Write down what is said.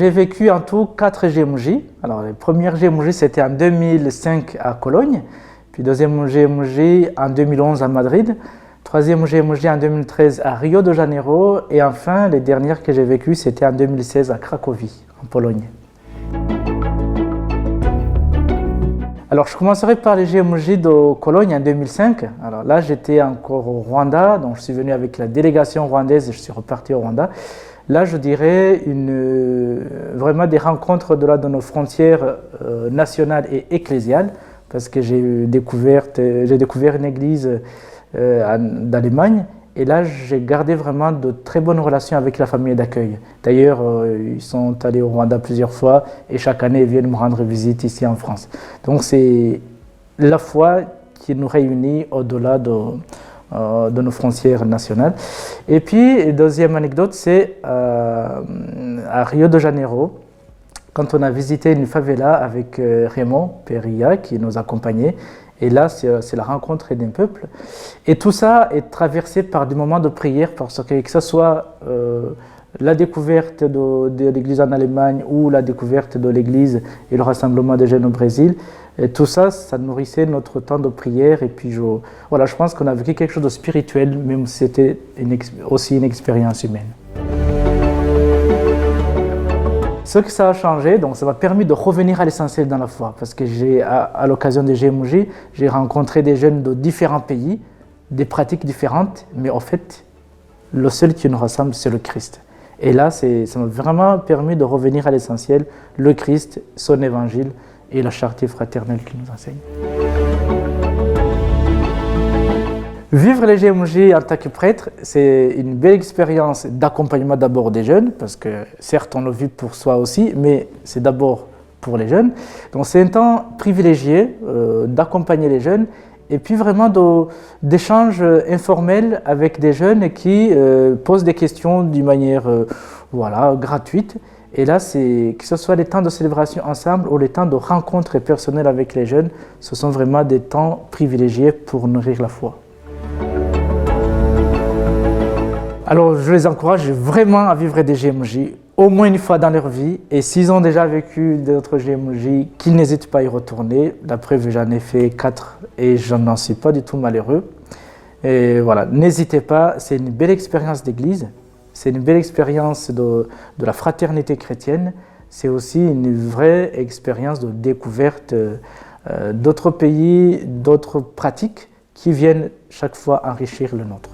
J'ai vécu en tout 4 GMJ. Alors, les premières GMJ, c'était en 2005 à Cologne, puis deuxième GMJ en 2011 à Madrid, troisième GMJ en 2013 à Rio de Janeiro, et enfin, les dernières que j'ai vécues, c'était en 2016 à Cracovie, en Pologne. Alors, je commencerai par les GMJ de Cologne en 2005. Alors là, j'étais encore au Rwanda, donc je suis venu avec la délégation rwandaise et je suis reparti au Rwanda. Là, je dirais vraiment des rencontres au-delà de nos frontières nationales et ecclésiales, parce que j'ai découvert une église d'Allemagne, et là, j'ai gardé vraiment de très bonnes relations avec la famille d'accueil. D'ailleurs, ils sont allés au Rwanda plusieurs fois, et chaque année, ils viennent me rendre visite ici en France. Donc, c'est la foi qui nous réunit au-delà de nos frontières nationales. Et puis, deuxième anecdote, c'est à Rio de Janeiro, quand on a visité une favela avec Raymond Peria qui nous accompagnait. Et là, c'est la rencontre d'un peuple. Et tout ça est traversé par des moments de prière, parce que ce soit la découverte de l'église en Allemagne ou la découverte de l'église et le rassemblement des jeunes au Brésil, et tout ça, ça nourrissait notre temps de prière. Et puis, je pense qu'on a vécu quelque chose de spirituel, même si c'était aussi une expérience humaine. Ce que ça a changé, donc ça m'a permis de revenir à l'essentiel dans la foi, parce que à l'occasion des GMJ, j'ai rencontré des jeunes de différents pays, des pratiques différentes, mais en fait, le seul qui nous rassemble, c'est le Christ. Et là, ça m'a vraiment permis de revenir à l'essentiel, le Christ, son évangile et la charité fraternelle qu'il nous enseigne. Vivre les GMJ en tant que prêtre, c'est une belle expérience d'accompagnement d'abord des jeunes, parce que certes on le vit pour soi aussi, mais c'est d'abord pour les jeunes. Donc c'est un temps privilégié d'accompagner les jeunes, et puis vraiment d'échanges informels avec des jeunes qui posent des questions d'une manière gratuite. Et là, que ce soit les temps de célébration ensemble ou les temps de rencontres personnelles avec les jeunes, ce sont vraiment des temps privilégiés pour nourrir la foi. Alors, je les encourage vraiment à vivre des GMJ au moins une fois dans leur vie. Et s'ils ont déjà vécu d'autres GMJ, qu'ils n'hésitent pas à y retourner. La preuve, j'en ai fait 4 et je n'en suis pas du tout malheureux. Et voilà, n'hésitez pas, c'est une belle expérience d'église. C'est une belle expérience de la fraternité chrétienne. C'est aussi une vraie expérience de découverte d'autres pays, d'autres pratiques qui viennent chaque fois enrichir le nôtre.